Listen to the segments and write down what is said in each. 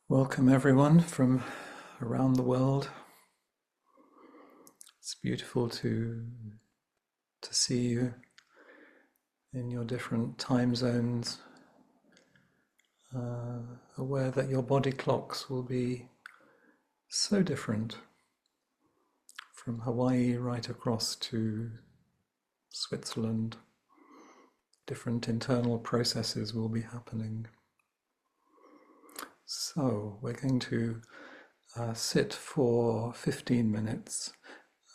Welcome everyone from around the world. It's beautiful to see you in your different time zones, aware that your body clocks will be so different from Hawaii right across to Switzerland. Different internal processes will be happening. So we're going to sit for 15 minutes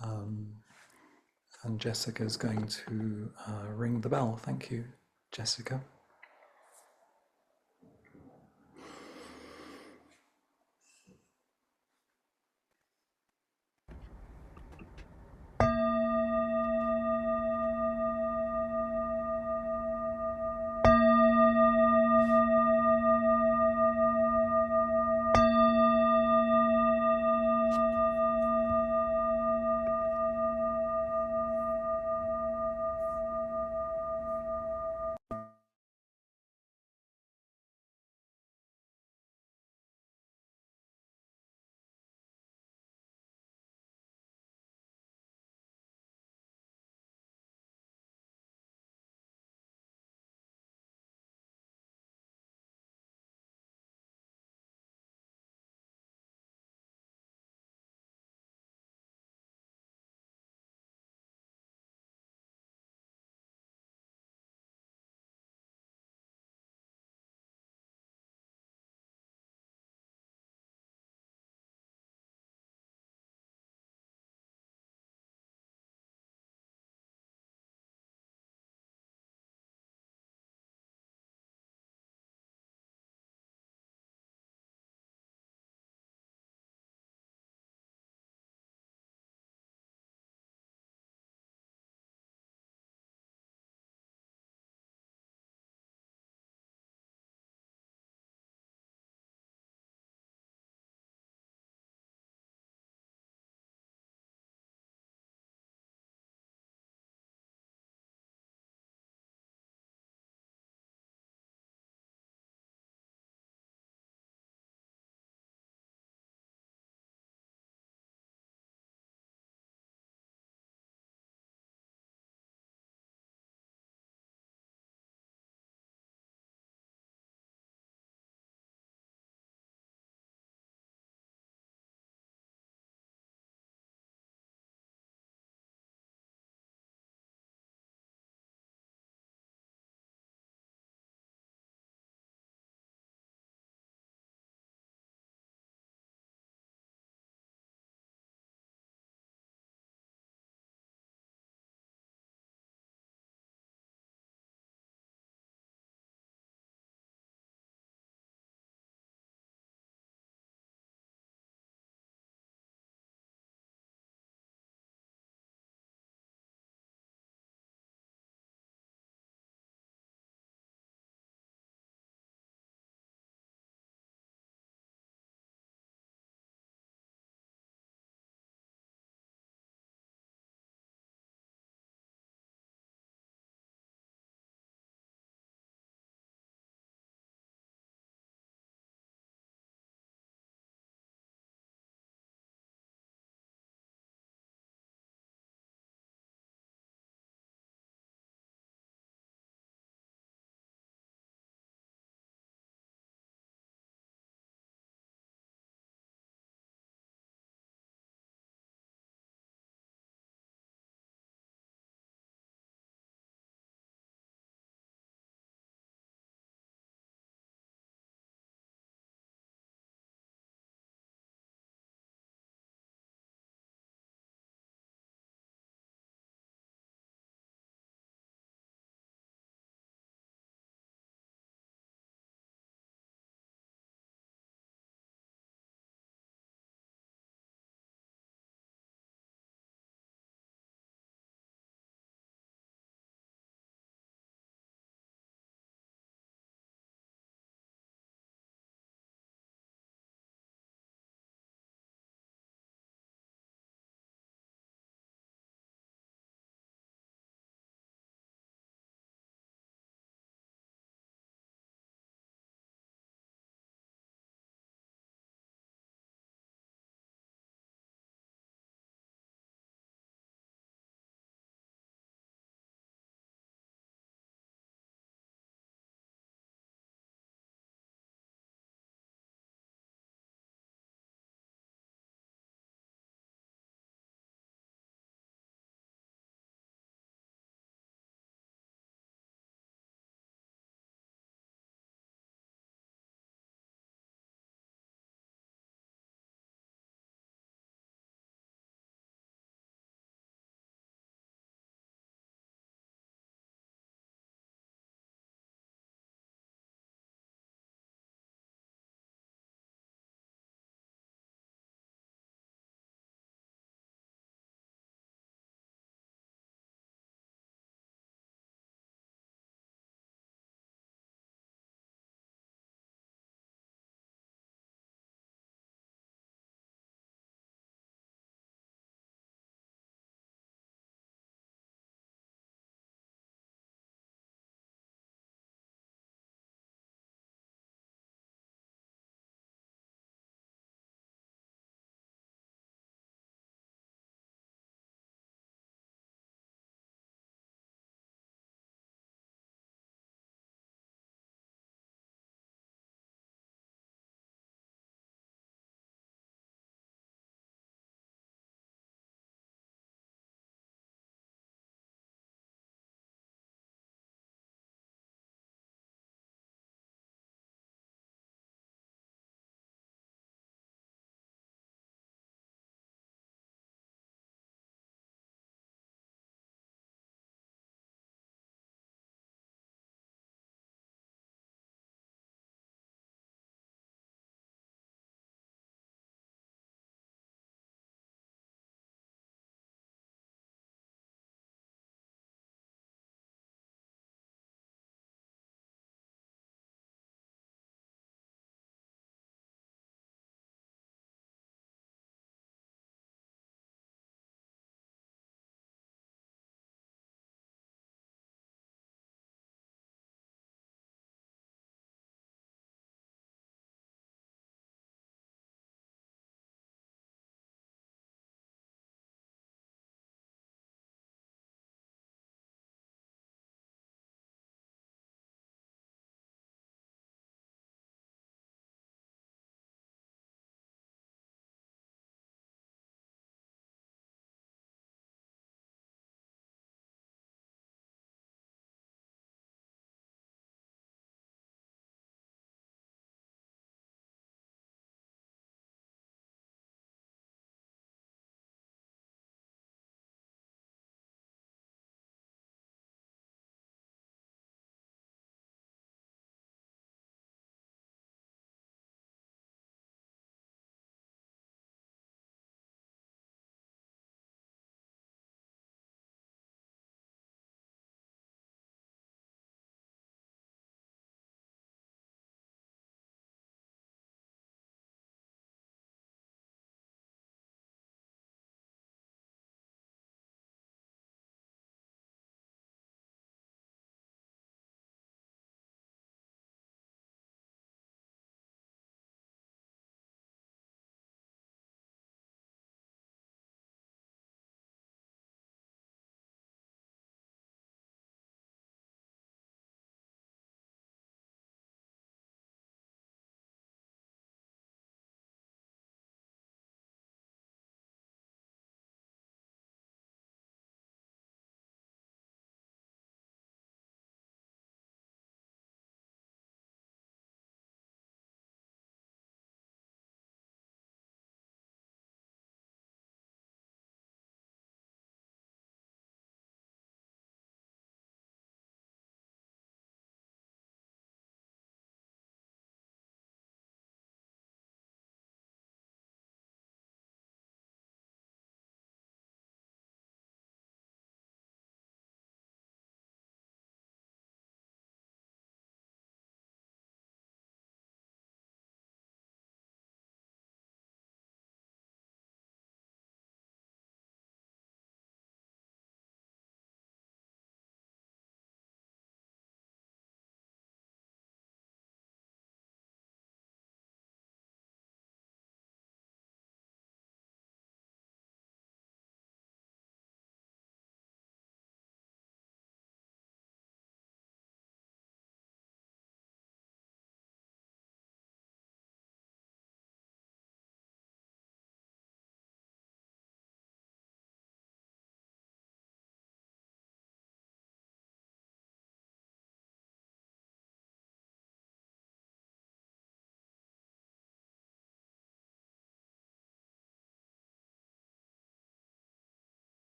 and Jessica's going to ring the bell. Thank you, Jessica.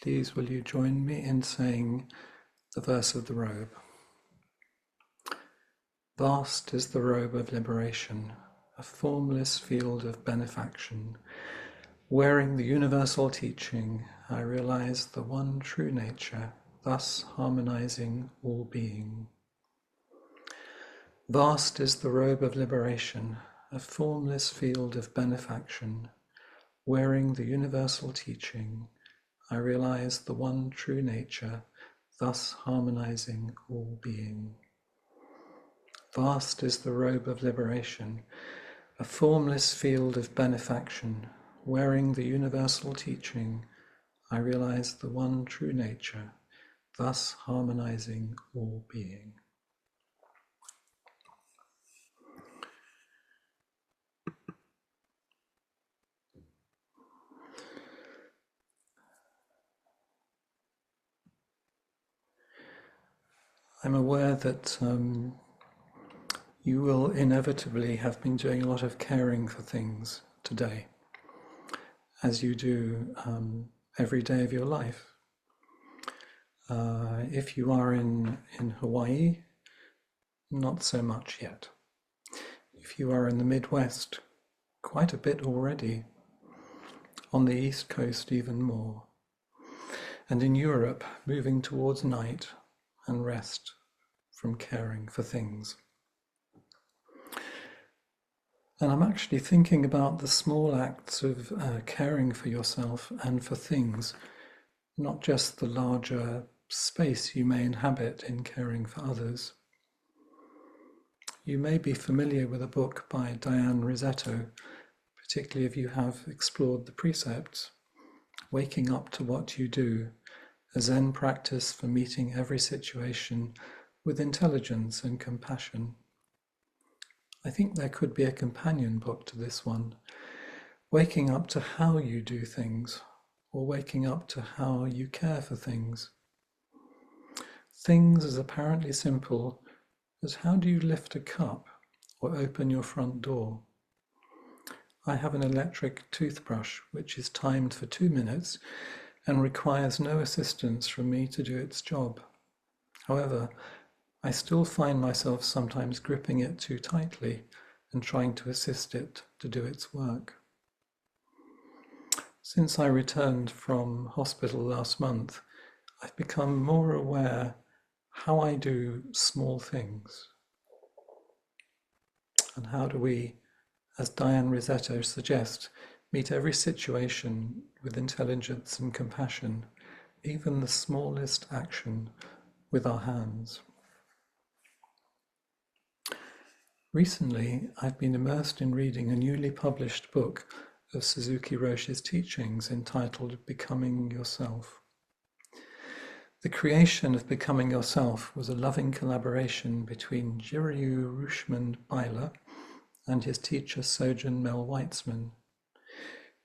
please will you join me in saying the verse of the robe? Vast is the robe of liberation, a formless field of benefaction. Wearing the universal teaching, I realize the one true nature, thus harmonizing all being. Vast is the robe of liberation, a formless field of benefaction. Wearing the universal teaching, I realize the one true nature, thus harmonizing all being. Vast is the robe of liberation, a formless field of benefaction. Wearing the universal teaching, I realize the one true nature, thus harmonizing all being. I'm aware that you will inevitably have been doing a lot of caring for things today, as you do every day of your life. If you are in Hawaii, not so much yet. If you are in the Midwest, quite a bit already. On the East Coast, even more. And in Europe, moving towards night and rest from caring for things. And I'm actually thinking about the small acts of caring for yourself and for things, not just the larger space you may inhabit in caring for others. You may be familiar with a book by Diane Rossetto, particularly if you have explored the precepts, Waking Up to What You Do, a Zen practice for meeting every situation with intelligence and compassion. I think there could be a companion book to this one, waking up to how you do things, or waking up to how you care for things. Things as apparently simple as how do you lift a cup or open your front door. I have an electric toothbrush which is timed for 2 minutes and requires no assistance from me to do its job. However, I still find myself sometimes gripping it too tightly and trying to assist it to do its work. Since I returned from hospital last month, I've become more aware how I do small things. And how do we, as Diane Rossetto suggests, meet every situation with intelligence and compassion, even the smallest action with our hands. Recently, I've been immersed in reading a newly published book of Suzuki Roshi's teachings entitled Becoming Yourself. The creation of Becoming Yourself was a loving collaboration between Jiryu Rushman Beiler and his teacher Sojun Mel Weitzman.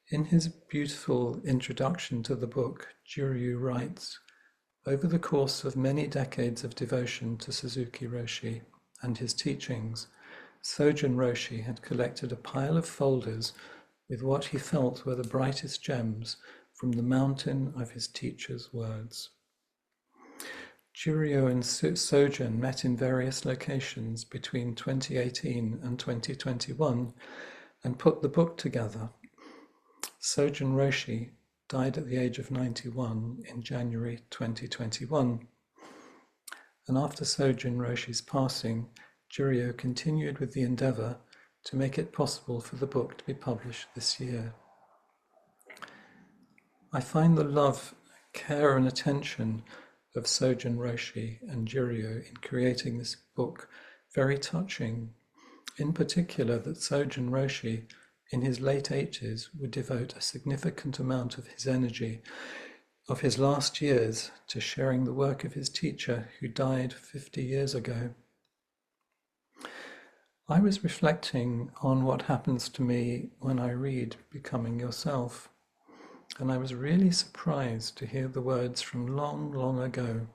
In his beautiful introduction to the book, Jiryu writes, over the course of many decades of devotion to Suzuki Roshi and his teachings, Sojun Roshi had collected a pile of folders with what he felt were the brightest gems from the mountain of his teacher's words. Jiryu and Sojun met in various locations between 2018 and 2021 and put the book together. Sojun Roshi died at the age of 91 in January 2021. And after Sojun Roshi's passing, Jiryu continued with the endeavor to make it possible for the book to be published this year. I find the love, care and attention of Sojun Roshi and Jiryu in creating this book very touching, in particular that Sojun Roshi in his late 80s would devote a significant amount of his energy of his last years to sharing the work of his teacher who died 50 years ago. I was reflecting on what happens to me when I read Becoming Yourself, and I was really surprised to hear the words from long, long ago.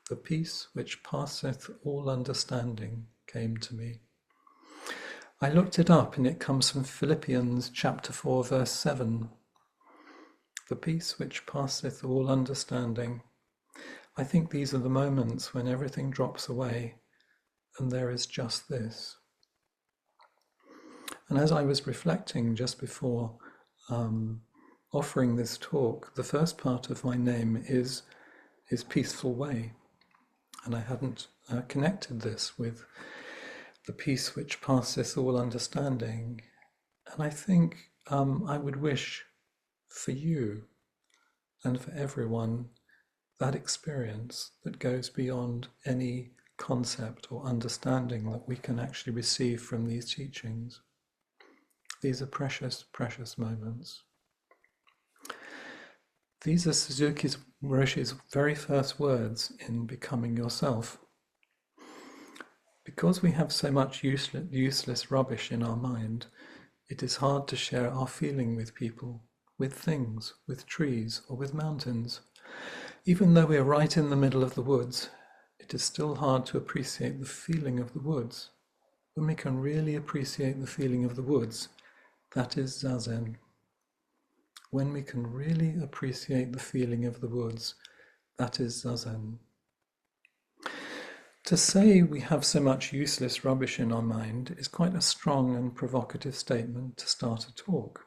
The peace which passeth all understanding came to me. I looked it up and it comes from Philippians chapter 4 verse 7. the peace which passeth all understanding. I think these are the moments when everything drops away and there is just this. And as I was reflecting just before offering this talk, the first part of my name is Peaceful Way. And I hadn't connected this with the peace which passeth all understanding. And I think I would wish for you and for everyone that experience that goes beyond any concept or understanding that we can actually receive from these teachings. These are precious, precious moments. These are Suzuki Roshi's very first words in Becoming Yourself. Because we have so much useless rubbish in our mind, it is hard to share our feeling with people, with things, with trees, or with mountains. Even though we are right in the middle of the woods, it is still hard to appreciate the feeling of the woods. When we can really appreciate the feeling of the woods, that is Zazen. When we can really appreciate the feeling of the woods, that is Zazen. To say we have so much useless rubbish in our mind is quite a strong and provocative statement to start a talk.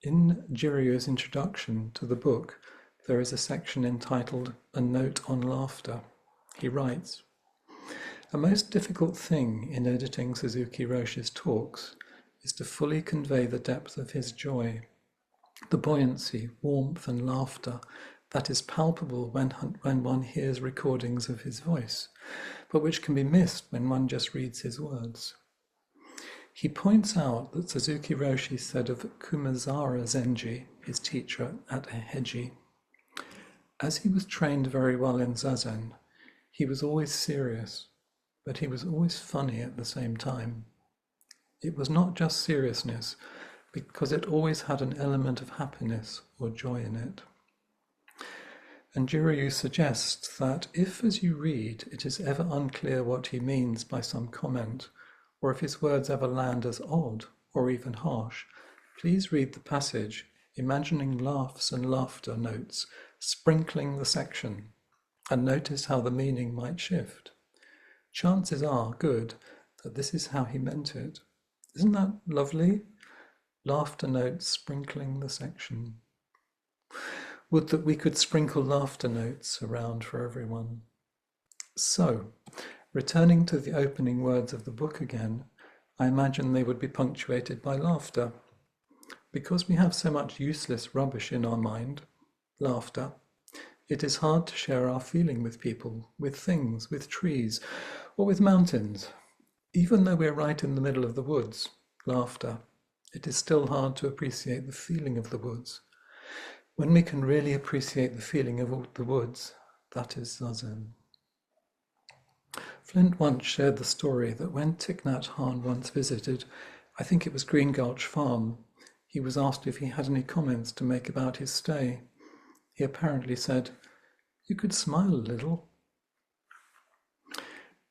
In Jiryu's introduction to the book, there is a section entitled A Note on Laughter. He writes, "A most difficult thing in editing Suzuki Roshi's talks is to fully convey the depth of his joy, the buoyancy, warmth, and laughter that is palpable when one hears recordings of his voice, but which can be missed when one just reads his words." He points out that Suzuki Roshi said of Kumazara Zenji, his teacher at Heiji, as he was trained very well in Zazen, he was always serious, but he was always funny at the same time. It was not just seriousness, because it always had an element of happiness or joy in it. And Jiryu suggests that if, as you read, it is ever unclear what he means by some comment, or if his words ever land as odd or even harsh, please read the passage, imagining laughs and laughter notes sprinkling the section, and notice how the meaning might shift. Chances are good that this is how he meant it. Isn't that lovely? Laughter notes sprinkling the section. Would that we could sprinkle laughter notes around for everyone. So, returning to the opening words of the book again, I imagine they would be punctuated by laughter. Because we have so much useless rubbish in our mind, laughter, it is hard to share our feeling with people, with things, with trees, or with mountains. Even though we're right in the middle of the woods, laughter, it is still hard to appreciate the feeling of the woods. When we can really appreciate the feeling of the woods, that is Zazen. Flint once shared the story that when Thich Nhat Hanh once visited, I think it was Green Gulch Farm, he was asked if he had any comments to make about his stay. He apparently said, "You could smile a little."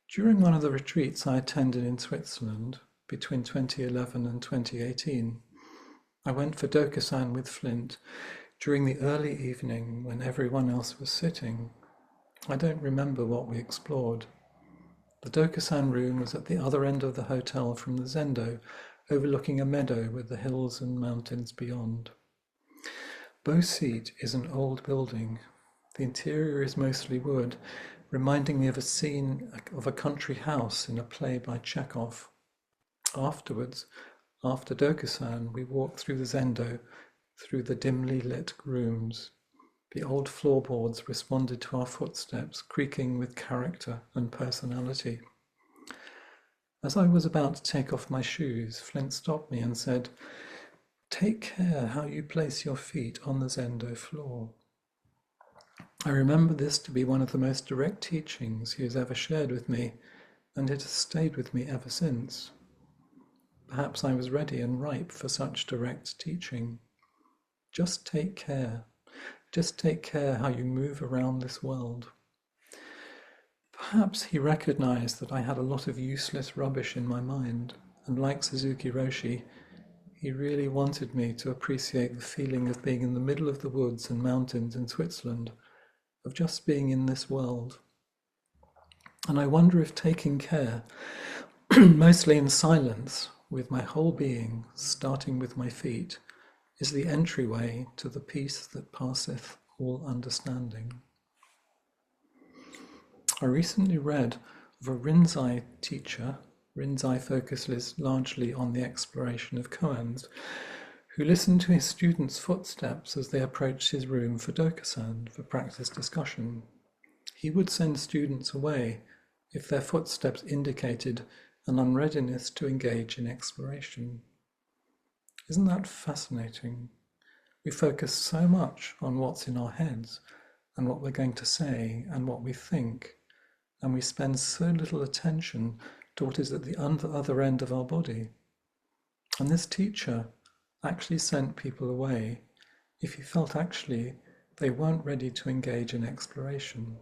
During one of the retreats I attended in Switzerland between 2011 and 2018, I went for Dokusan with Flint during the early evening when everyone else was sitting. I don't remember what we explored. The Dokusan room was at the other end of the hotel from the Zendo, overlooking a meadow with the hills and mountains beyond. Bo Seat is an old building. The interior is mostly wood, reminding me of a scene of a country house in a play by Chekhov. Afterwards, after Dokusan, we walked through the Zendo, through the dimly lit rooms. The old floorboards responded to our footsteps, creaking with character and personality. As I was about to take off my shoes, Flint stopped me and said, "Take care how you place your feet on the Zendo floor." I remember this to be one of the most direct teachings he has ever shared with me, and it has stayed with me ever since. Perhaps I was ready and ripe for such direct teaching. Just take care. Just take care how you move around this world. Perhaps he recognized that I had a lot of useless rubbish in my mind, and like Suzuki Roshi, He really wanted me to appreciate the feeling of being in the middle of the woods and mountains in Switzerland, of just being in this world. And I wonder if taking care, mostly in silence, with my whole being, starting with my feet, is the entryway to the peace that passeth all understanding. I recently read of a Rinzai teacher. Rinzai focuses largely on the exploration of koans, who listened to his students' footsteps as they approached his room for dokusan, for practice discussion. He would send students away if their footsteps indicated an unreadiness to engage in exploration. Isn't that fascinating? We focus so much on what's in our heads and what we're going to say and what we think, and we spend so little attention to what is at the other end of our body. And this teacher actually sent people away if he felt actually they weren't ready to engage in exploration.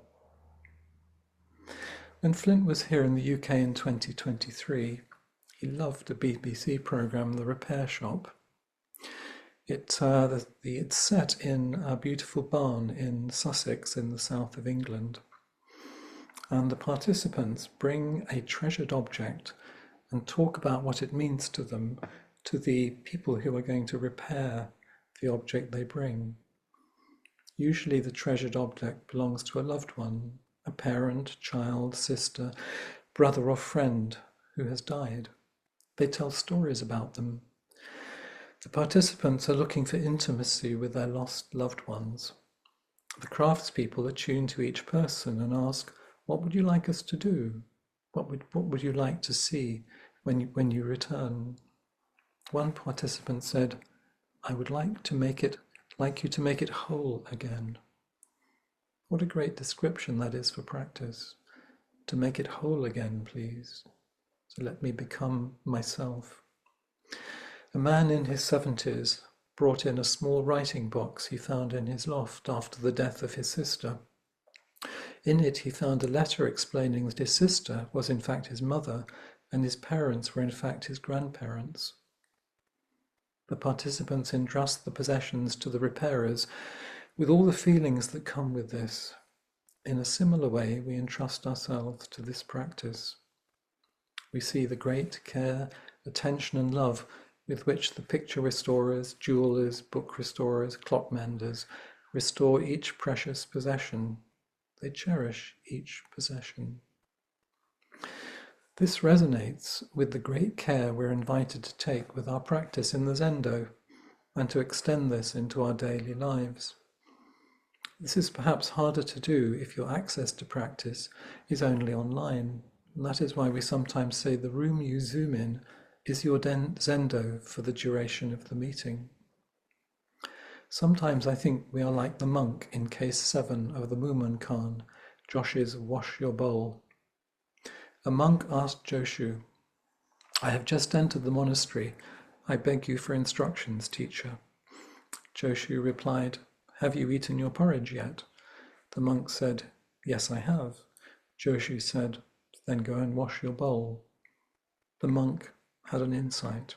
When Flint was here in the UK in 2023, he loved a BBC programme, The Repair Shop. It's set in a beautiful barn in Sussex in the south of England. And the participants bring a treasured object and talk about what it means to them, to the people who are going to repair the object they bring. Usually the treasured object belongs to a loved one, a parent, child, sister, brother or friend who has died. They tell stories about them. The participants are looking for intimacy with their lost loved ones. The craftspeople attune to each person and ask, what would you like us to do? What would you like to see when you return? One participant said, I would like you to make it whole again. What a great description that is for practice. To make it whole again, please. So let me become myself. A man in his 70s brought in a small writing box he found in his loft after the death of his sister. In it he found a letter explaining that his sister was in fact his mother and his parents were in fact his grandparents. The participants entrust the possessions to the repairers with all the feelings that come with this. In a similar way, we entrust ourselves to this practice. We see the great care, attention and love with which the picture restorers, jewelers, book restorers, clock menders restore each precious possession. They cherish each possession. This resonates with the great care we're invited to take with our practice in the Zendo and to extend this into our daily lives. This is perhaps harder to do if your access to practice is only online. And that is why we sometimes say the room you Zoom in is your Zendo for the duration of the meeting. Sometimes I think we are like the monk in case 7 of the Mumun Khan, Josh's Wash Your Bowl. A monk asked Joshu, I have just entered the monastery. I beg you for instructions, teacher. Joshu replied, have you eaten your porridge yet? The monk said, yes, I have. Joshu said, then go and wash your bowl. The monk had an insight.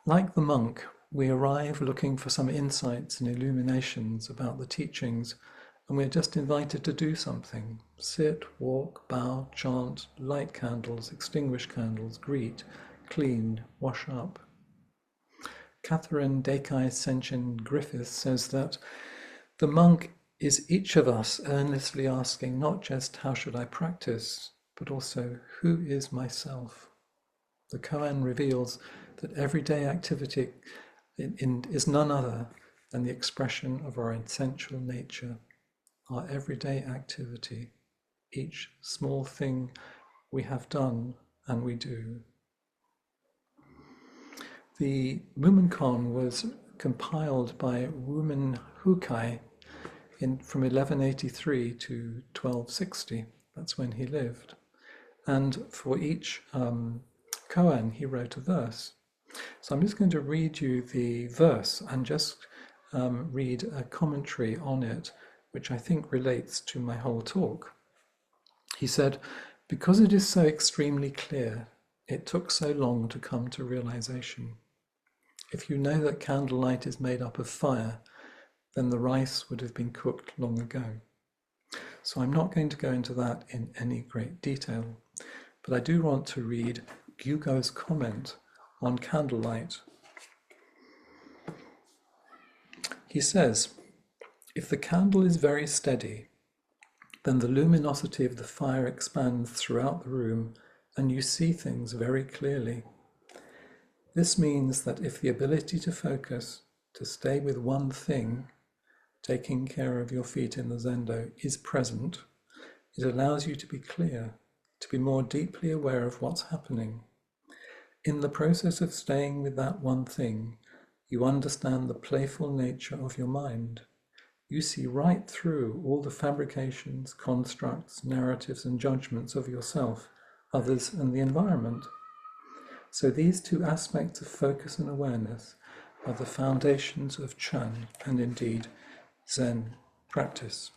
Like the monk, we arrive looking for some insights and illuminations about the teachings, and we're just invited to do something. Sit, walk, bow, chant, light candles, extinguish candles, greet, clean, wash up. Catherine Dekai Senchin Griffiths says that the monk is each of us earnestly asking not just how should I practice, but also who is myself. The koan reveals that everyday activity is none other than the expression of our essential nature, our everyday activity, each small thing we have done and we do. The Mumonkan was compiled by Wumen Hukai from 1183 to 1260. That's when he lived. And for each koan, he wrote a verse. So I'm just going to read you the verse and just read a commentary on it, which I think relates to my whole talk. He said, because it is so extremely clear, it took so long to come to realization. If you know that candlelight is made up of fire, then the rice would have been cooked long ago. So I'm not going to go into that in any great detail, but I do want to read Hugo's comment on candlelight. He says, if the candle is very steady, then the luminosity of the fire expands throughout the room and you see things very clearly. This means that if the ability to focus, to stay with one thing, taking care of your feet in the Zendo, is present, it allows you to be clear, to be more deeply aware of what's happening. In the process of staying with that one thing, you understand the playful nature of your mind. You see right through all the fabrications, constructs, narratives, and judgments of yourself, others, and the environment. So these two aspects of focus and awareness are the foundations of Chan and indeed Zen practice.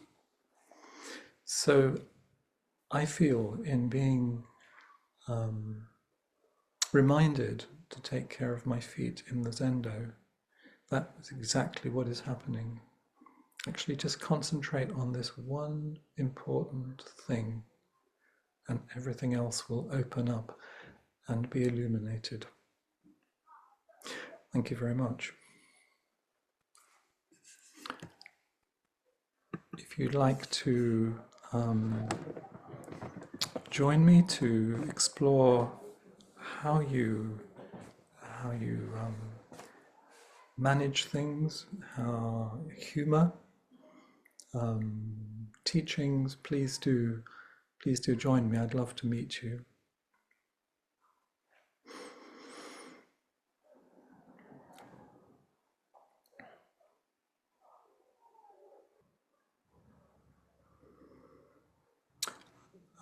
So I feel in being reminded to take care of my feet in the Zendo, that is exactly what is happening. Actually, just concentrate on this one important thing, and everything else will open up and be illuminated. Thank you very much. If you'd like to join me to explore how you manage things, how humor, teachings, please do join me. I'd love to meet you.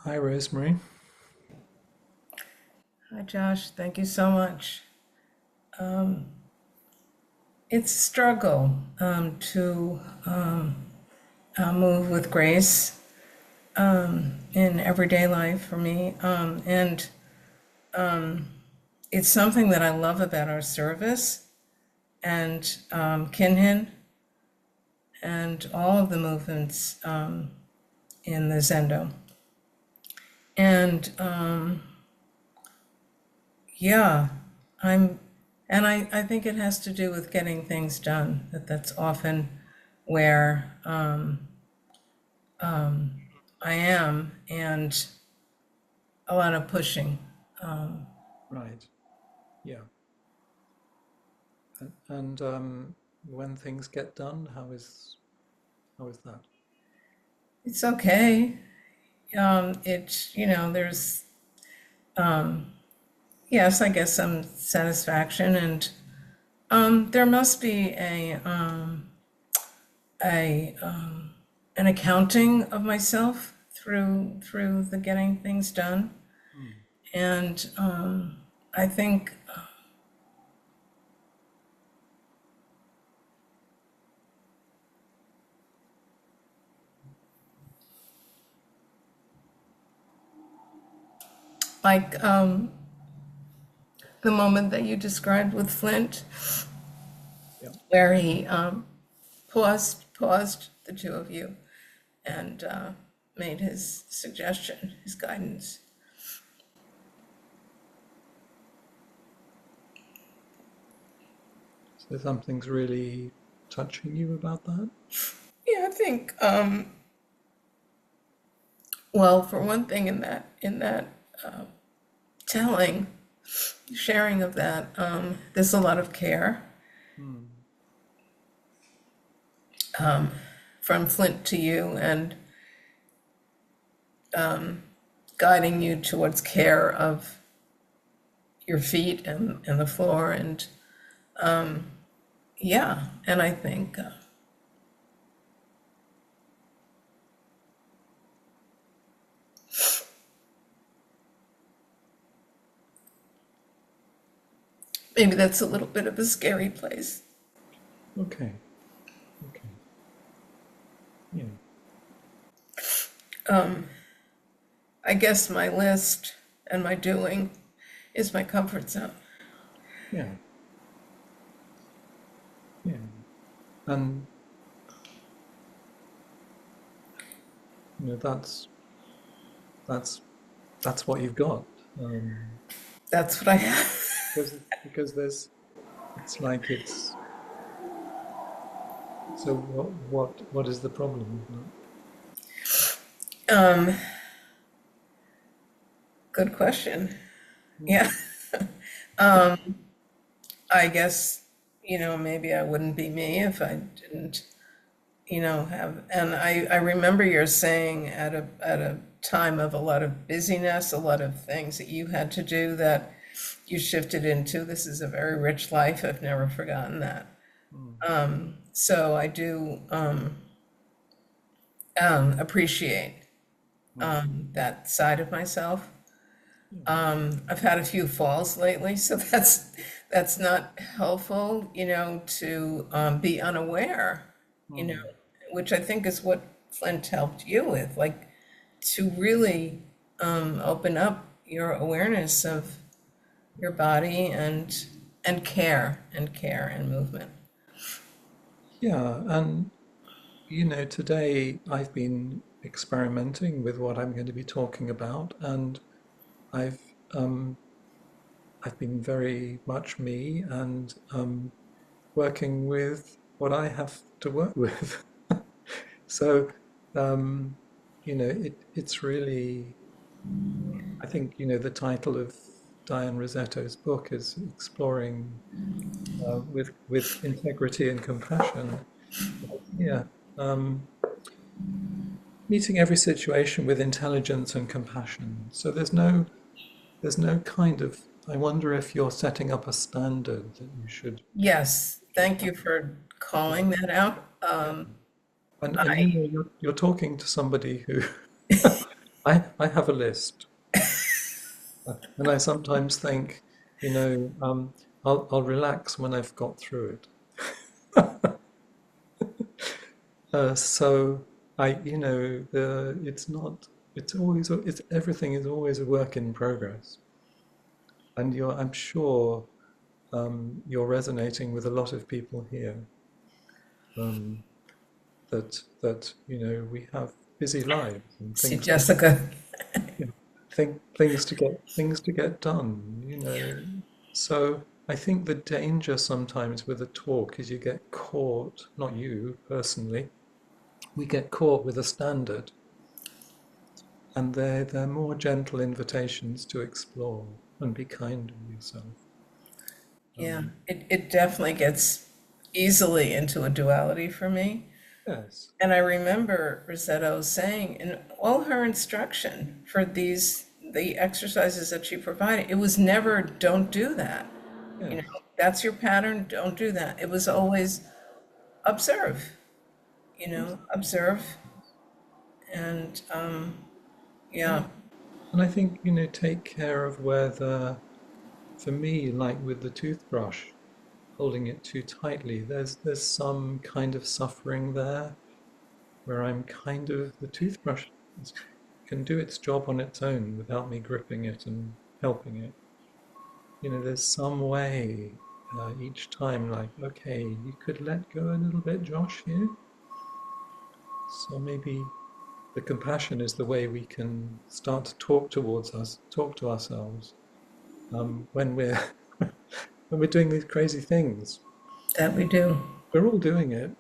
Hi, Rosemary. Hi, Josh. Thank you so much. It's a struggle to move with grace in everyday life for me. And it's something that I love about our service and Kinhin and all of the movements in the Zendo. And yeah, I think it has to do with getting things done. That's often where I am, and a lot of pushing. Right. Yeah. And when things get done, how is that? It's okay. It's, there's, yes, I guess some satisfaction, and there must be a an accounting of myself through the getting things done, and I think like the moment that you described with Flint, Yeah. where he paused the two of you and made his suggestion, his guidance. So something's really touching you about that? Yeah, I think well, for one thing, in that telling, sharing of that, there's a lot of care from Flint to you, and guiding you towards care of your feet and the floor, and yeah, and I think maybe that's a little bit of a scary place. Okay. Okay. Yeah. I guess my list and my doing is my comfort zone. Yeah. And you know that's that's what you've got. That's what I have. Because there's it's like it's so what is the problem? Um, Good question. Hmm. Yeah. Um, I guess, maybe I wouldn't be me if I didn't, have, and I remember you're saying at a time of a lot of busyness, a lot of things that you had to do that you shifted into. This is a very rich life. I've never forgotten that. Hmm. So I do appreciate Hmm. that side of myself. Yeah. I've had a few falls lately, so that's not helpful, to be unaware, you know, Hmm. which I think is what Flint helped you with, like to really open up your awareness of your body and care and movement. Yeah, and you know, today I've been experimenting with what I'm going to be talking about, and I've um, I've been very much me and working with what I have to work with. So, um, you know, it's really, I think, you know, the title of Diane Rossetto's book is exploring with integrity and compassion. Yeah, um, meeting every situation with intelligence and compassion. So there's no kind of. I wonder if you're setting up a standard that you Yes, should thank have. you for Yeah, calling that out. yeah. And you I know you're talking to somebody who I have a list, and I sometimes think, you know, I'll relax when I've got through it. So you know, it's not. It's always. It's everything is always a work in progress, and I'm sure you're resonating with a lot of people here. Um, that you know we have busy lives and see things Jessica. you know, things to get done, you know. So I think the danger sometimes with a talk is you get caught, not you personally, we get caught with a standard, and they're more gentle invitations to explore and be kind with yourself. Yeah, Um, it definitely gets easily into a duality for me. yes, And I remember Rossetto saying in all her instruction for the exercises that she provided, it was never don't do that. You know, yes, that's your pattern, don't do that. It was always observe, yes, observe and yeah. yeah, And I think, you know, take care of whether, for me, like with the toothbrush, holding it too tightly, there's some kind of suffering there where I'm kind of the toothbrush can do its job on its own without me gripping it and helping it. You know, there's some way each time, like, okay, you could let go a little bit, Josh, here. So maybe the compassion is the way we can start to talk to ourselves when we're when we're doing these crazy things. that we do. We're all doing it.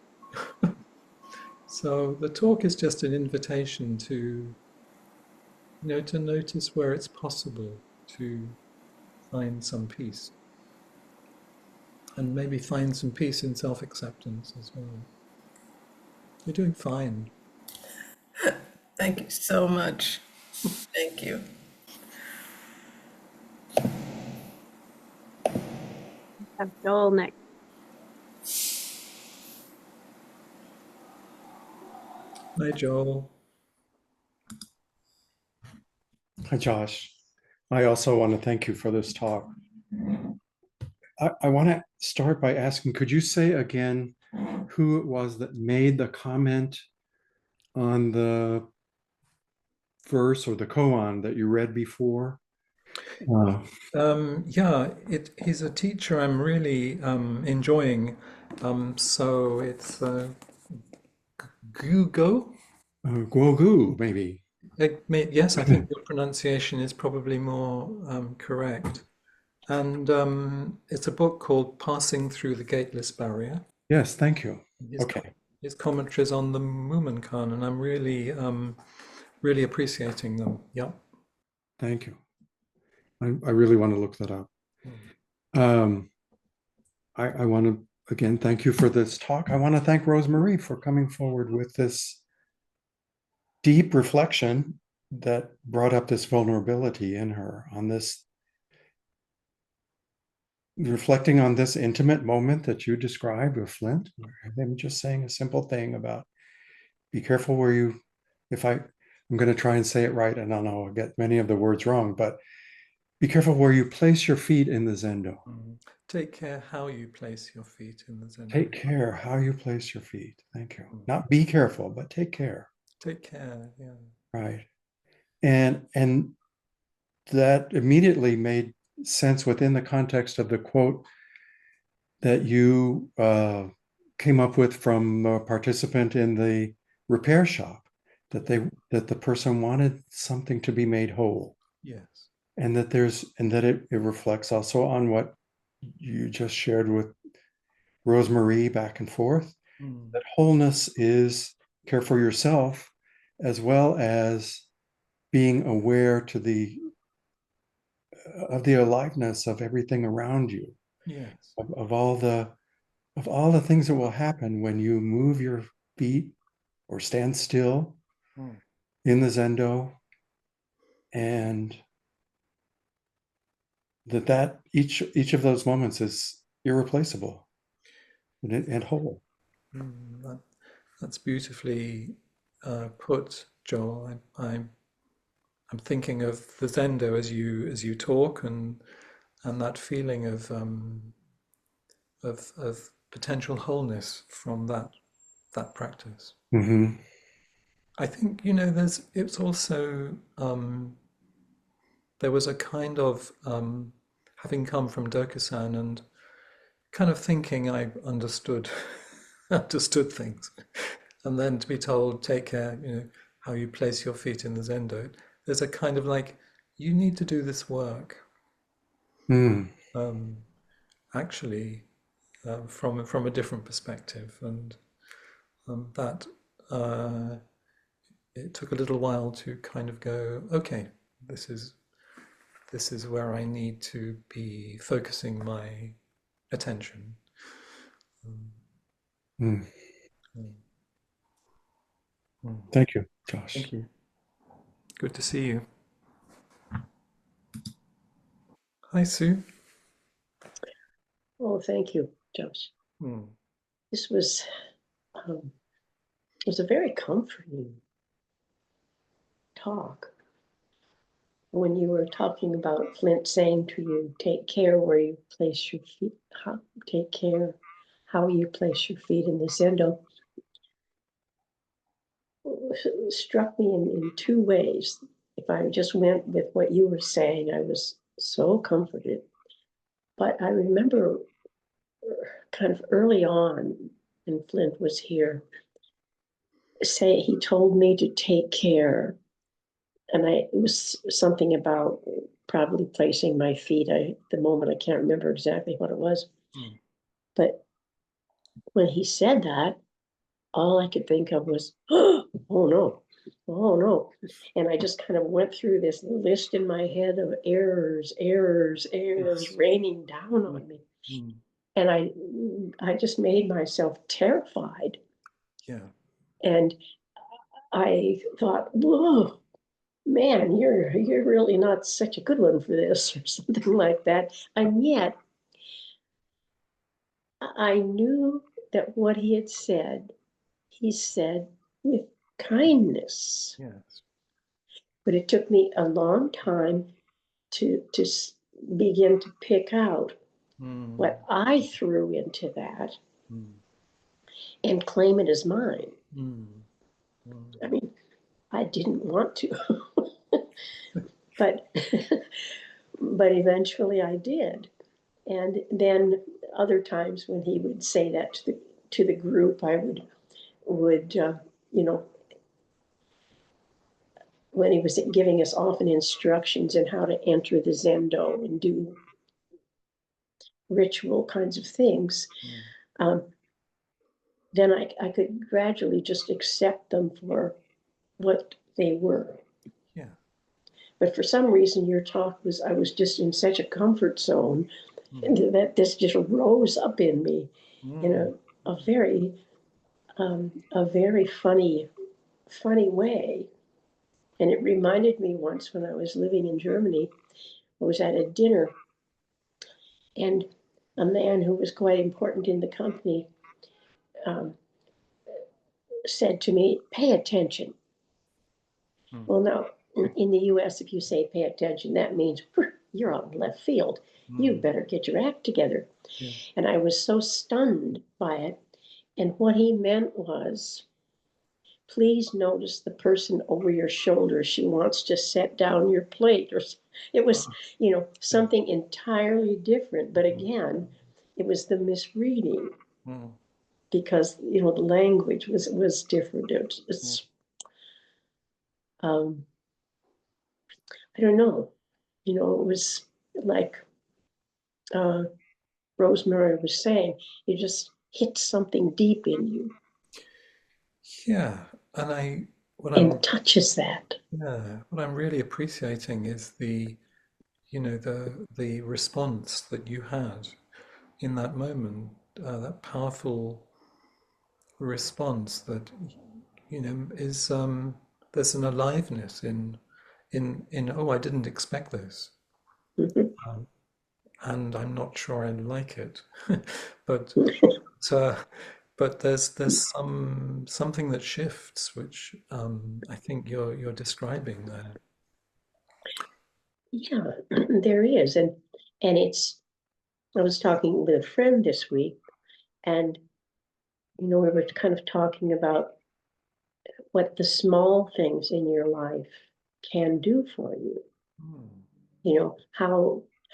So the talk is just an invitation to, you know, to notice where it's possible to find some peace and maybe find some peace in self-acceptance as well. You're doing fine. Thank you so much. Thank you. Have Joel next. Hi, Joel. Hi, Josh. I also want to thank you for this talk. I want to start by asking, could you say again who it was that made the comment on the verse or the koan that you read before? Uh, Yeah, he's a teacher I'm really enjoying. So it's Gugo. Guogu, maybe. Yes, I think your pronunciation is probably more correct. And it's a book called Passing Through the Gateless Barrier. Yes, thank you. His, co- Okay, his commentaries on the Mumonkan, and I'm really appreciating them. Yep. thank you. I really want to look that up. Mm. Um, I want to again thank you for this talk. I want to thank Rosemarie for coming forward with this deep reflection that brought up this vulnerability in her on this, reflecting on this intimate moment that you described with Flint, him just saying a simple thing about be careful where you, if I'm going to try and say it right, and I know I'll get many of the words wrong, but be careful where you place your feet in the Zendo. Mm. Take care how you place your feet in the Zendo. Take care how you place your feet. Thank you. Mm. Not be careful, but take care. Take care. Yeah. Right. And that immediately made sense within the context of the quote that you came up with from a participant in the repair shop, that the person wanted something to be made whole, Yes. and that it reflects also on what you just shared with Rosemarie back and forth, Mm. that wholeness is care for yourself as well as being aware to the of the aliveness of everything around you, Yes. of all the things that will happen when you move your feet or stand still Mm. in the Zendo, and that each of those moments is irreplaceable and whole. Mm. That's beautifully put, Joel. I'm thinking of the Zendo as you talk, and that feeling of potential wholeness from that practice. Mm-hmm. I think it's also there was a kind of having come from Dokusan and kind of thinking I understood understood things, and then to be told take care, how you place your feet in the Zendo. There's a kind of like you need to do this work. Mm. Um, actually, from a different perspective, and that uh, it took a little while to kind of go, okay, this is this is where I need to be focusing my attention. Um, Mm. mm, mm. Thank you, Josh. Thank you. Good to see you. Hi, Sue. Oh, thank you, Josh. Mm, This um, was a very comforting talk. When you were talking about Flint saying to you, take care where you place your feet, take care how you place your feet in the Zendo, struck me in two ways. If I just went with what you were saying, I was so comforted. But I remember kind of early on, when Flint was here, he told me to take care, and it was something about probably placing my feet. The moment I can't remember exactly what it was, mm, but when he said that, all I could think of was, oh no, oh no. And I just kind of went through this list in my head of errors, errors, errors yes. raining down Mm, on me. mm, And I just made myself terrified. yeah. And I thought, whoa, man, you're really not such a good one for this, or something like that. And yet I knew that what he said with kindness. Yes. But it took me a long time to begin to pick out Mm, what I threw into that mm, and claim it as mine. mm, mm, I mean, I didn't want to, but but eventually I did. And then other times when he would say that to the group, I would you know, when he was giving us often instructions in how to enter the Zendo and do ritual kinds of things, then I could gradually just accept them for what they were. Yeah. But for some reason, your talk was, I was just in such a comfort zone that this just rose up in me in a very funny way. And it reminded me once when I was living in Germany, I was at a dinner, and a man who was quite important in the company said to me, "Pay attention." Well, now, in the US, if you say pay attention, that means you're out in left field. You better get your act together. Yeah. And I was so stunned by it. And what he meant was, please notice the person over your shoulder. She wants to set down your plate. Or it was, something entirely different. But again, it was the misreading because, the language was different. It's I don't know. It was like Rosemary was saying, you just hit something deep in you Yeah. And and touches that. what I'm really appreciating is the response that you had in that moment, that powerful response that is there's an aliveness in oh, I didn't expect this, Mhm. and I'm not sure I like it, but uh, but there's something that shifts, which I think you're describing there. Yeah, there is. And I was talking with a friend this week, and we were kind of talking about what the small things in your life can do for you.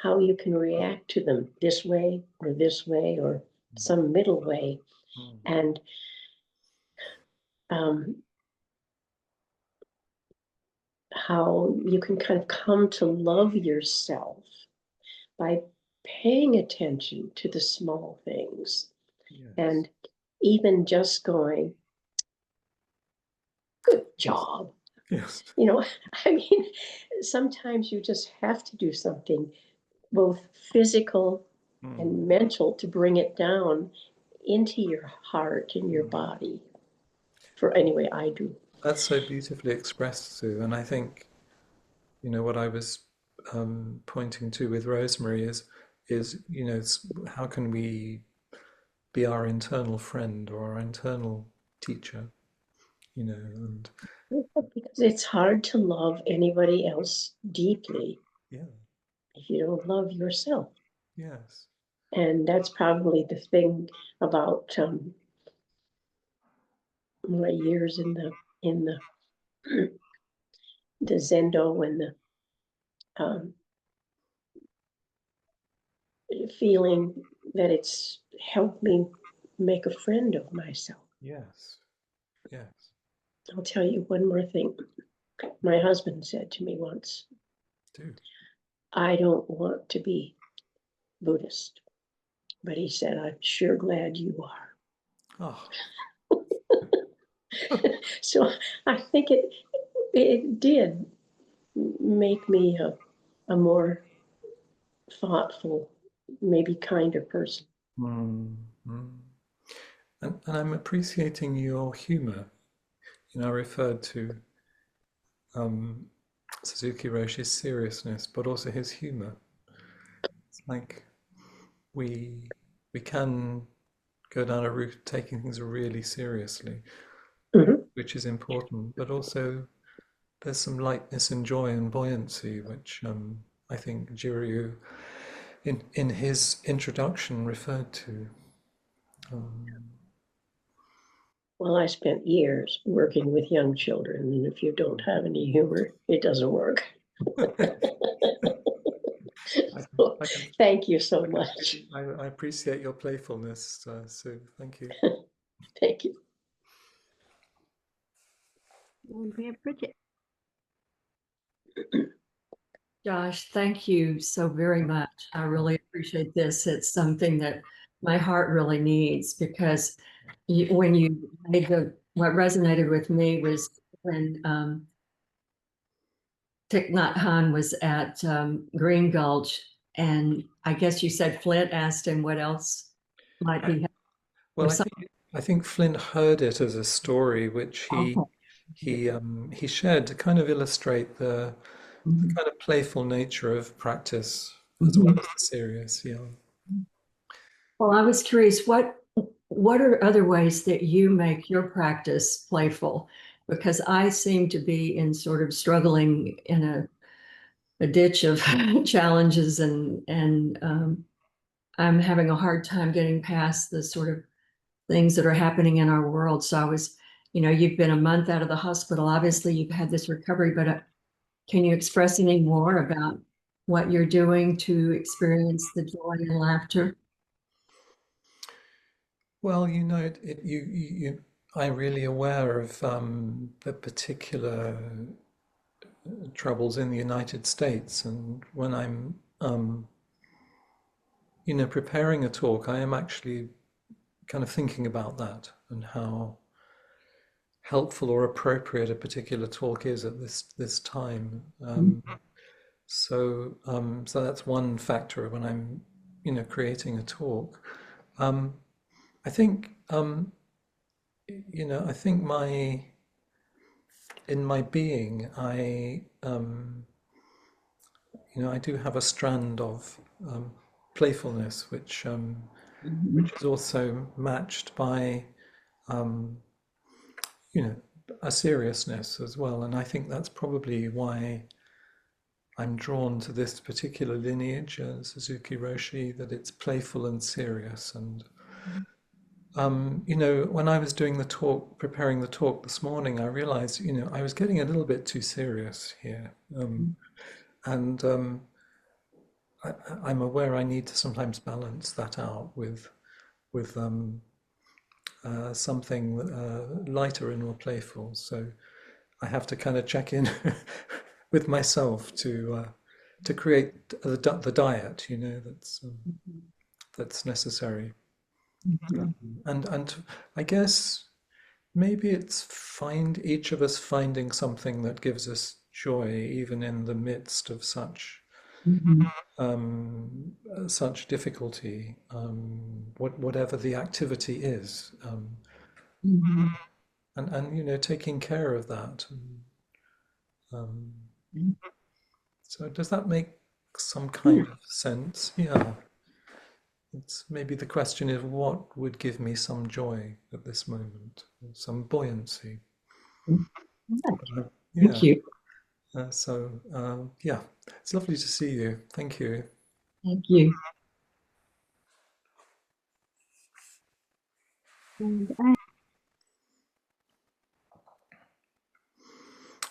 How you can react to them this way or some middle way. And how you can kind of come to love yourself by paying attention to the small things. Yes. And even just going, good job. Yes. I mean, sometimes you just have to do something both physical and mental to bring it down into your heart and your body. Anyway, I do. That's so beautifully expressed, Sue. And I think, what I was pointing to with Rosemary is how can we be our internal friend or our internal teacher, and Because it's hard to love anybody else deeply yeah, if you don't love yourself. yes, And that's probably the thing about my years in the the Zendo and the feeling that it's helped me make a friend of myself. yes, yes, I'll tell you one more thing. My husband said to me once, do. I don't want to be Buddhist, but he said, I'm sure glad you are. Oh, So I think it did make me a more thoughtful, maybe kinder person. mm, mm. And I'm appreciating your humor. I referred to um, Suzuki Roshi's seriousness, but also his humor. It's like we we can go down a route taking things really seriously, Mhm. which is important, but also there's some lightness and joy and buoyancy, which I think Jiryu, in his introduction, referred to. Um, Well, I spent years working with young children, and if you don't have any humor, it doesn't work. So, I can, thank you so much. I appreciate your playfulness, Sue. Thank you. Thank you. And we have Bridget. Josh, thank you so very much. I really appreciate this. It's something that my heart really needs because when you made what resonated with me was when Thich Nhat Hanh was at Green Gulch, and I guess you said Flint asked him what else might I, be, or well, I think Flint heard it as a story which something. he shared to kind of illustrate the Mhm. kind of playful nature of practice as well Mhm. as the serious. Yeah. Well, I was curious, what are other ways that you make your practice playful? Because I seem to be in sort of struggling in a ditch of challenges and I'm having a hard time getting past the sort of things that are happening in our world. So I was, you've been a month out of the hospital. Obviously, you've had this recovery, but can you express any more about what you're doing to experience the joy and laughter? Well, I'm really aware of the particular troubles in the United States, and when I'm preparing a talk, I am actually kind of thinking about that and how helpful or appropriate a particular talk is at this time. So that's one factor when I'm, creating a talk. Um, I think, I think in my being, I do have a strand of playfulness, which Mhm. is also matched by, um, a seriousness as well. And I think that's probably why I'm drawn to this particular lineage, Suzuki Roshi, that it's playful and serious. And when I was doing the talk, preparing the talk this morning, I realized, I was getting a little bit too serious here. And I'm aware I need to sometimes balance that out with something lighter and more playful. So I have to kind of check in with myself to create the diet, that's necessary. Mhm. And I guess maybe it's find each of us finding something that gives us joy, even in the midst of Mhm. such difficulty, whatever the activity is, Mhm. and taking care of that. Um, Mhm. so does that make some kind of sense? Yeah. It's maybe the question is what would give me some joy at this moment, some buoyancy. Mhm. Right. Yeah. Thank you. Yeah, it's lovely to see you. Thank you. Thank you. And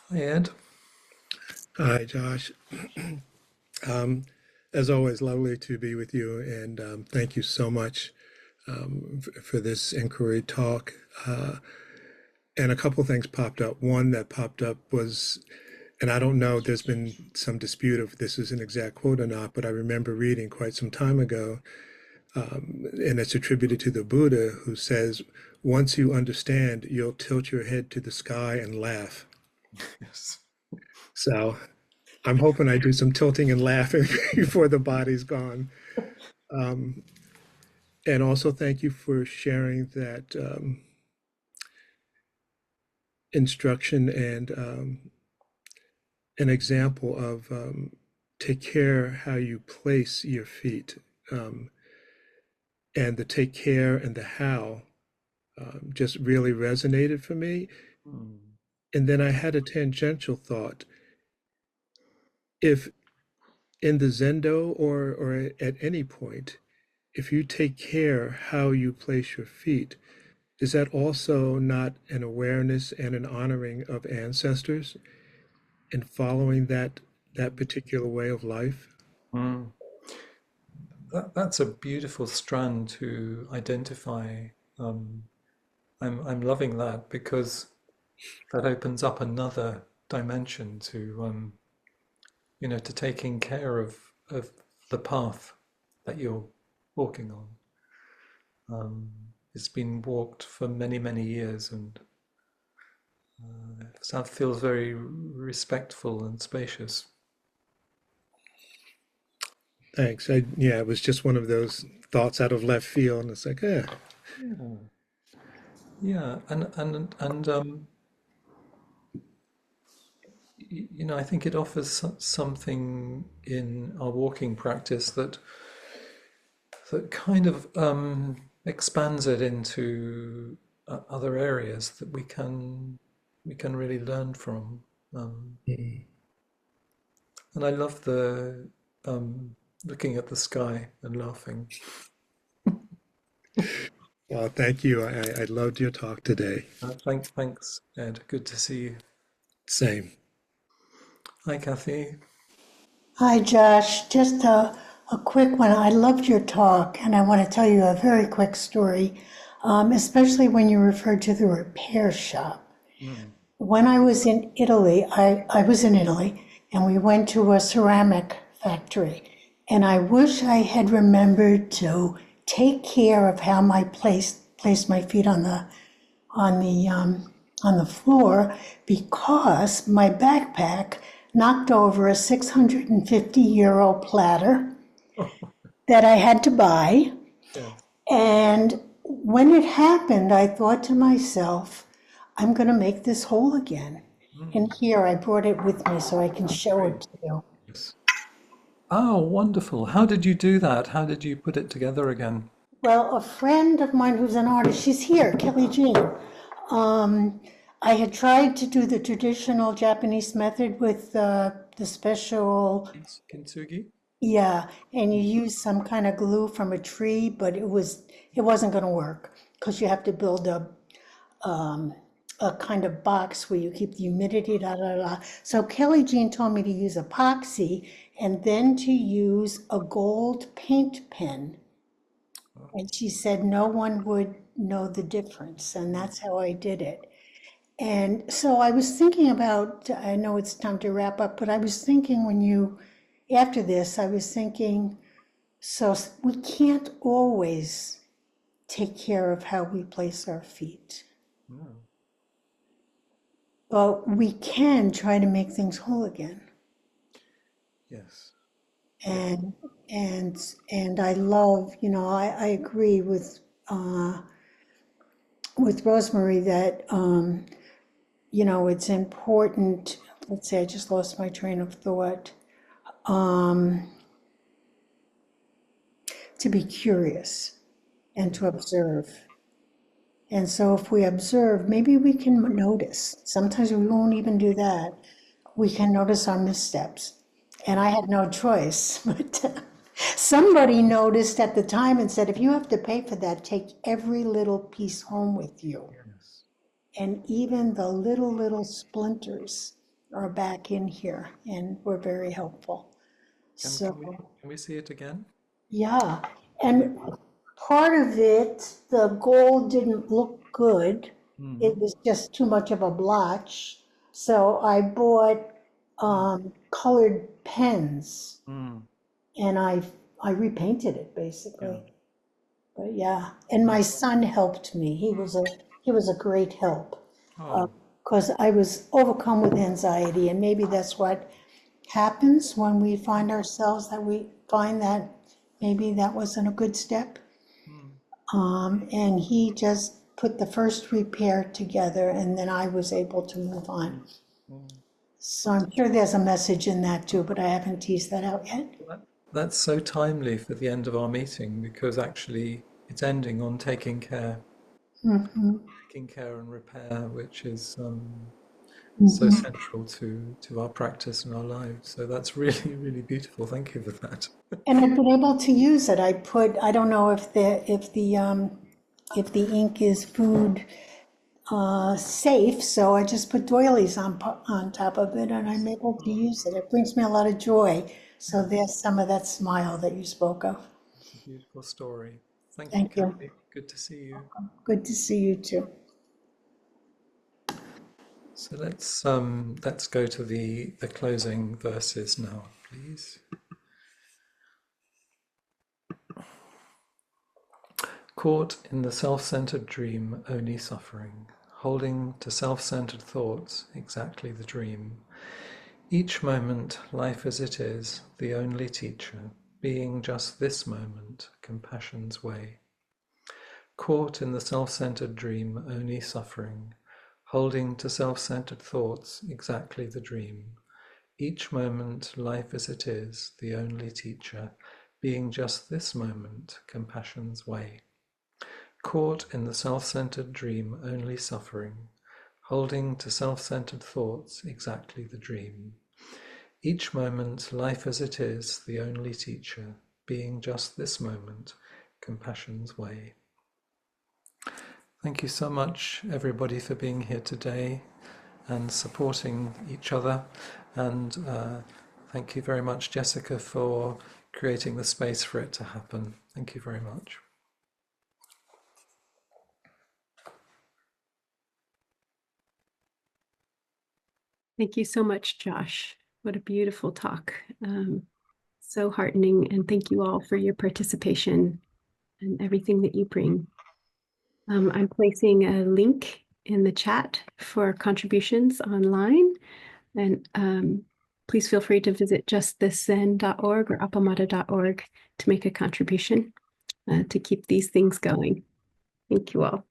Hi, Ed. Hi, Josh. Um, as always, lovely to be with you, and thank you so much for this inquiry talk. And a couple things popped up. One that popped up was, and I don't know, there's been some dispute if this is an exact quote or not, but I remember reading quite some time ago, and it's attributed to the Buddha, who says, once you understand, you'll tilt your head to the sky and laugh. Yes. So I'm hoping I do some tilting and laughing before the body's gone. Um, and also, thank you for sharing that instruction and an example of take care how you place your feet. And the take care and the how just really resonated for me. Mm. And then I had a tangential thought. If in the Zendo or at any point, if you take care how you place your feet, is that also not an awareness and an honoring of ancestors and following that particular way of life? Mm. That's a beautiful strand to identify. Um, I'm loving that because that opens up another dimension to to taking care of the path that you're walking on. It's been walked for many, many years, and that feels very respectful and spacious. Thanks. Yeah, it was just one of those thoughts out of left field, and it's like, Yeah, yeah, I think it offers something in our walking practice that kind of expands it into other areas that we can really learn from. Um, mm. and I love the looking at the sky and laughing. Well, thank you. I loved your talk today. Thanks, Ed. Good to see you. Same. Hi, Kathy. Hi, Josh. Just a quick one. I loved your talk, and I want to tell you a very quick story, especially when you referred to the repair shop. Mm. When I was in Italy, I was in Italy, and we went to a ceramic factory. And I wish I had remembered to take care of how I placed my feet on the on the floor, because my backpack knocked over a 650 euro platter that I had to buy. Yes. And when it happened, I thought to myself, I'm going to make this whole again. Mm. And here I brought it with me so I can show it to you. Yes. Oh, wonderful. How did you do that? How did you put it together again? Well, a friend of mine who's an artist, she's here, Kelly Jean. Um, I had tried to do the traditional Japanese method with the special, Kintsugi? yeah, and you use some kind of glue from a tree, but it wasn't going to work because you have to build a kind of box where you keep the humidity, da da da. So Kelly Jean told me to use epoxy and then to use a gold paint pen. And she said no one would know the difference, and that's how I did it. And so I was thinking about, I know it's time to wrap up, but I was thinking after this, I was thinking, so we can't always take care of how we place our feet, Oh, but we can try to make things whole again. yes. And, and I love, I agree with Rosemary that, it's important. Let's see, I just lost my train of thought. To be curious and to observe. And so if we observe, maybe we can notice. Sometimes we won't even do that. We can notice our missteps. And I had no choice, but somebody noticed at the time and said, if you have to pay for that, take every little piece home with you. Yes. And even the little splinters are back in here and were very helpful. Can, So, can we can we see it again? yeah. And part of it, the gold didn't look good. It Mm. was just too much of a blotch. So I bought colored pens Mm. and I repainted it Yeah. basically. But yeah, and my son helped me. He was a great help Oh, because I was overcome with anxiety, and maybe that's what happens when we find ourselves that we find that maybe that wasn't a good step. mm. And he just put the first repair together, and then I was able to move on. Mm. So I'm sure there's a message in that too, but I haven't teased that out yet. That's so timely for the end of our meeting because actually it's ending on Mhm, taking care and repair, which is so mhm. central to our practice and our lives. So that's really, really beautiful. Thank you for that. And I've been able to use it. I don't know if the ink is food safe, so I just put doilies on top of it, and I'm able to use it. It brings me a lot of joy. So there's some of that smile that you spoke of. It's a beautiful story. Thank you, Thank you. Kathy. Good to see you. Good to see you too. So let's go to the closing verses now, please. Caught in the self-centered dream, only suffering, holding to self-centered thoughts, exactly the dream. Each moment, life as it is, the only teacher, being just this moment, compassion's way. Caught in the self-centered dream, only suffering, holding to self-centered thoughts, exactly the dream. Each moment, life as it is, the only teacher, being just this moment, compassion's way. Caught in the self-centered dream, only suffering, holding to self-centered thoughts, exactly the dream. Each moment, life as it is, the only teacher, being just this moment, compassion's way. Thank you so much, everybody, for being here today and supporting each other. And thank you very much, Jessica, for creating the space for it to happen. Thank you very much. Thank you so much, Josh. What a beautiful talk. So heartening, and thank you all for your participation and everything that you bring. I'm placing a link in the chat for contributions online, and please feel free to visit justthiszen.org or appamata.org to make a contribution to keep these things going. Thank you all.